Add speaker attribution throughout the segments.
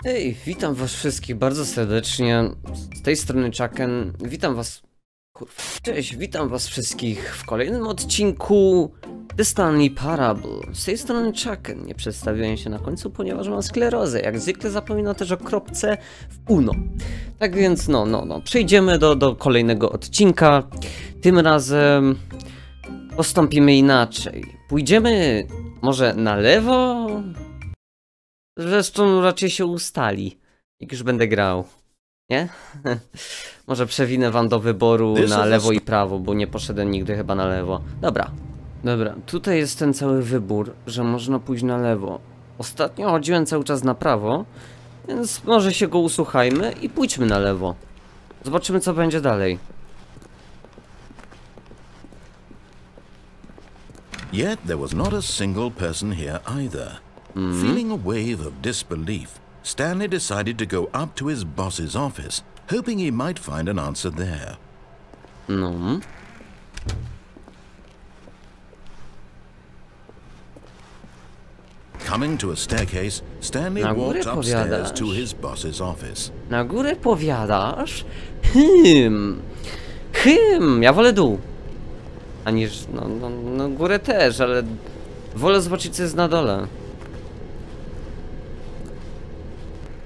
Speaker 1: Hej, witam was wszystkich bardzo serdecznie. Z tej strony Chucken. Witam was. Cześć, witam was wszystkich w kolejnym odcinku The Stanley Parable. Z tej strony Chucken. Nie przedstawiłem się na końcu, ponieważ mam sklerozę. Jak zwykle zapominam też o kropce w uno. Tak więc przejdziemy do kolejnego odcinka. Tym razem postąpimy inaczej. Pójdziemy może na lewo? Zresztą raczej się ustali, jak już będę grał, nie? Może przewinę wam do wyboru na lewo i prawo, bo nie poszedłem nigdy chyba na lewo. Dobra, tutaj jest ten cały wybór, że można pójść na lewo. Ostatnio chodziłem cały czas na prawo, więc może się go usłuchajmy i pójdźmy na lewo. Zobaczymy, co będzie dalej.
Speaker 2: Yet there was not a single person here either. Feeling a wave of disbelief, Stanley decided to go up to his boss's office, hoping he might find an answer there. Coming to a staircase, Stanley walked upstairs to his boss's office.
Speaker 1: Na górę powiadasz? Ja wolę dół. Aniż, górę też, ale wolę zobaczyć, co jest na dole.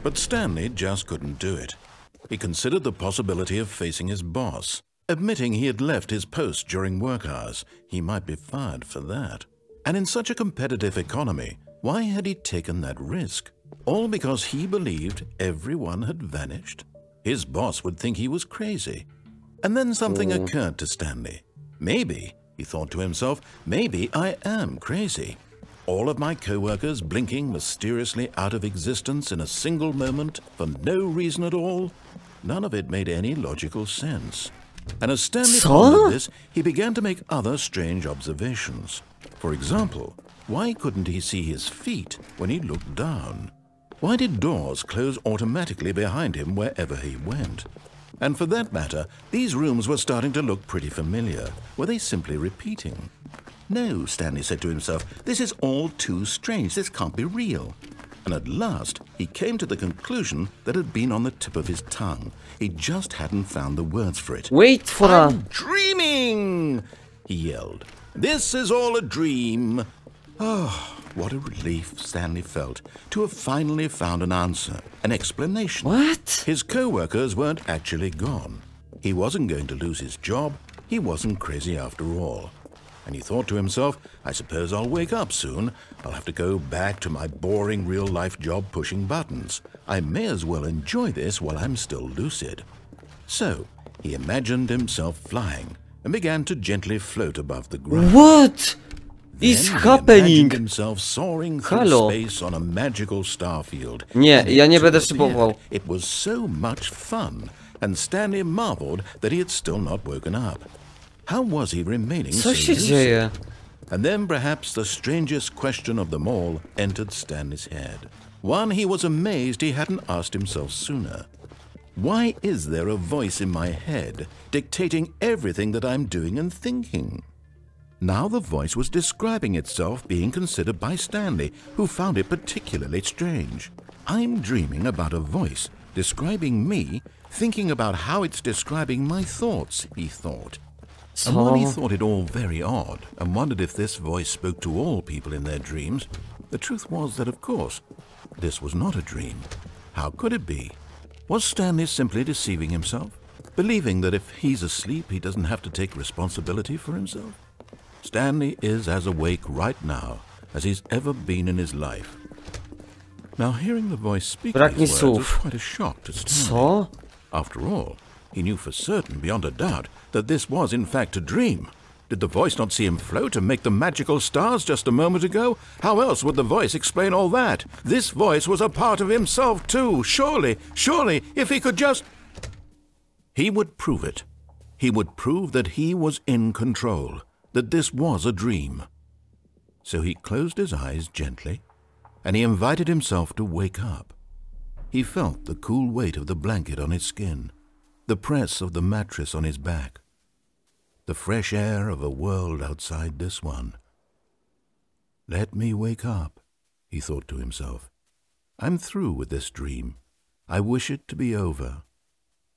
Speaker 2: But Stanley just couldn't do it. He considered the possibility of facing his boss. Admitting he had left his post during work hours, he might be fired for that. And in such a competitive economy, why had he taken that risk? All because he believed everyone had vanished? His boss would think he was crazy. And then something occurred to Stanley. Maybe, he thought to himself, maybe I am crazy. All of my co-workers blinking mysteriously out of existence in a single moment for no reason at all? None of it made any logical sense. And as Stanley pondered this, he began to make other strange observations. For example, why couldn't he see his feet when he looked down? Why did doors close automatically behind him wherever he went? And for that matter, these rooms were starting to look pretty familiar. Were they simply repeating? No, Stanley said to himself, this is all too strange. This can't be real. And at last, he came to the conclusion that had been on the tip of his tongue. He just hadn't found the words for it.
Speaker 1: Wait for
Speaker 2: I'm dreaming! He yelled. This is all a dream. Oh, what a relief Stanley felt to have finally found an answer, an explanation.
Speaker 1: What?
Speaker 2: His co-workers weren't actually gone. He wasn't going to lose his job. He wasn't crazy after all. And he thought to himself, I suppose I'll wake up soon. I'll have to go back to my boring real-life job pushing buttons. I may as well enjoy this while I'm still lucid. So, he imagined himself flying and began to gently float above the ground.
Speaker 1: What is happening?
Speaker 2: He imagined himself soaring through space on a magical starfield.
Speaker 1: Nie, ja nie będę szybował.
Speaker 2: It was so much fun, and Stanley marveled that he had still not woken up. How was he remaining so lucid? And then perhaps the strangest question of them all entered Stanley's head. One he was amazed he hadn't asked himself sooner. Why is there a voice in my head dictating everything that I'm doing and thinking? Now the voice was describing itself being considered by Stanley, who found it particularly strange. I'm dreaming about a voice describing me, thinking about how it's describing my thoughts, he thought. And while he thought it all very odd, and wondered if this voice spoke to all people in their dreams, the truth was that, of course, this was not a dream. How could it be? Was Stanley simply deceiving himself, believing that if he's asleep, he doesn't have to take responsibility for himself? Stanley is as awake right now as he's ever been in his life. Now, hearing the voice speak these words was quite a shock to Stanley. After all, he knew for certain, beyond a doubt, that this was in fact a dream. Did the voice not see him float and make the magical stars just a moment ago? How else would the voice explain all that? This voice was a part of himself too. Surely, if he could just... He would prove it. He would prove that he was in control, that this was a dream. So he closed his eyes gently, and he invited himself to wake up. He felt the cool weight of the blanket on his skin, the press of the mattress on his back, the fresh air of a world outside this one. Let me wake up, he thought to himself, I'm through with this dream. I wish it to be over.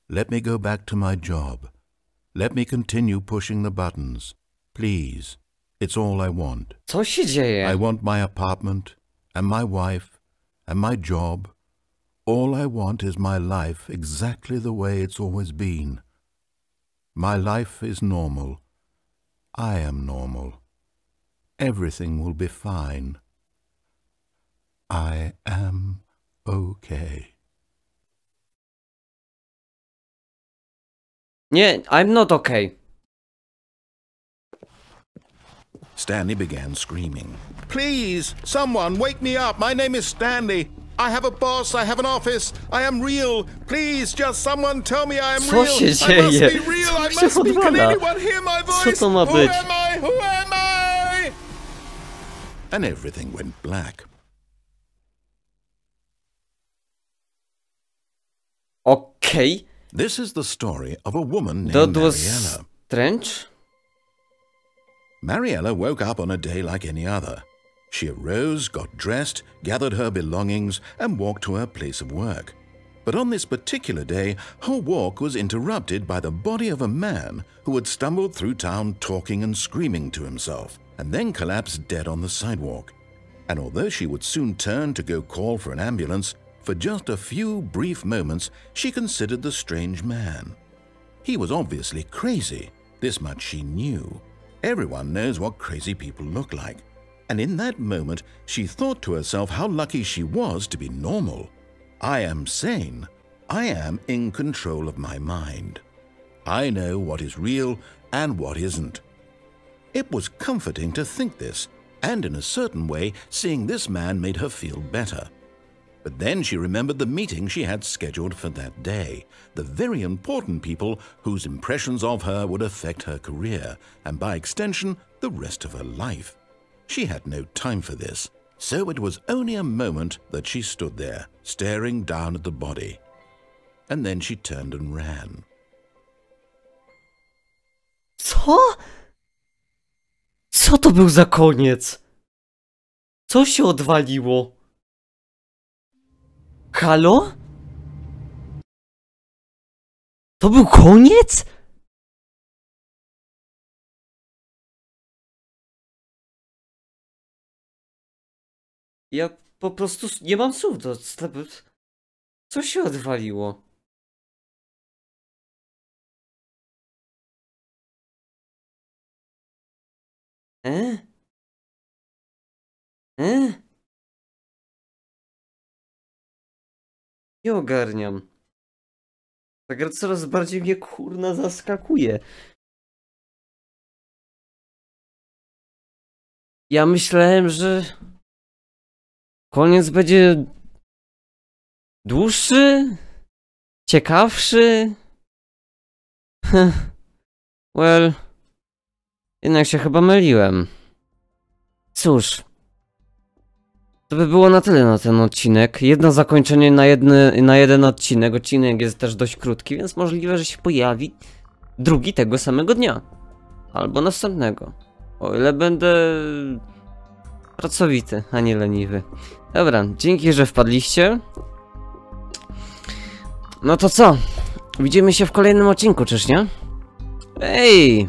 Speaker 2: Let me go back to my job. Let me continue pushing the buttons. Please. It's all I want.
Speaker 1: Co się dzieje?
Speaker 2: I want my apartment, and my wife, and my job. All I want is my life exactly the way it's always been. My life is normal. I am normal. Everything will be fine. I am okay.
Speaker 1: Nie, I'm not okay.
Speaker 2: Stanley began screaming. Please, someone, wake me up. My name is Stanley. I have a boss, I have an office, I am real. Please, just someone tell me I am real.
Speaker 1: Co się dzieje?
Speaker 2: I must be real, I must be. Can anyone hear my voice?
Speaker 1: Co to ma być?
Speaker 2: Who am I? Who am I? And everything went black.
Speaker 1: Okay.
Speaker 2: This is the story of a woman named
Speaker 1: That was
Speaker 2: Mariella.
Speaker 1: strange.
Speaker 2: Mariella woke up on a day like any other. She arose, got dressed, gathered her belongings, and walked to her place of work. But on this particular day, her walk was interrupted by the body of a man who had stumbled through town talking and screaming to himself, and then collapsed dead on the sidewalk. And although she would soon turn to go call for an ambulance, for just a few brief moments she considered the strange man. He was obviously crazy, this much she knew. Everyone knows what crazy people look like. And in that moment, she thought to herself how lucky she was to be normal. I am sane. I am in control of my mind. I know what is real and what isn't. It was comforting to think this, and in a certain way, seeing this man made her feel better. But then she remembered the meeting she had scheduled for that day, the very important people whose impressions of her would affect her career, and by extension, the rest of her life. She had no time for this, so it was only a moment that she stood there, staring down at the body. And then she turned and ran.
Speaker 1: Co? Co to był za koniec? Co się odwaliło? Halo? To był koniec? Ja po prostu nie mam słów do... Co się odwaliło? Nie ogarniam. Ta gra coraz bardziej mnie kurna zaskakuje. Ja myślałem, że koniec będzie dłuższy, ciekawszy. Well, jednak się chyba myliłem. Cóż, to by było na tyle na ten odcinek. Jedno zakończenie na jeden odcinek. Odcinek jest też dość krótki, więc możliwe, że się pojawi drugi tego samego dnia. Albo następnego. O ile będę pracowity, a nie leniwy. Dobra, dzięki, że wpadliście. No to co? Widzimy się w kolejnym odcinku, czyż nie? Ej!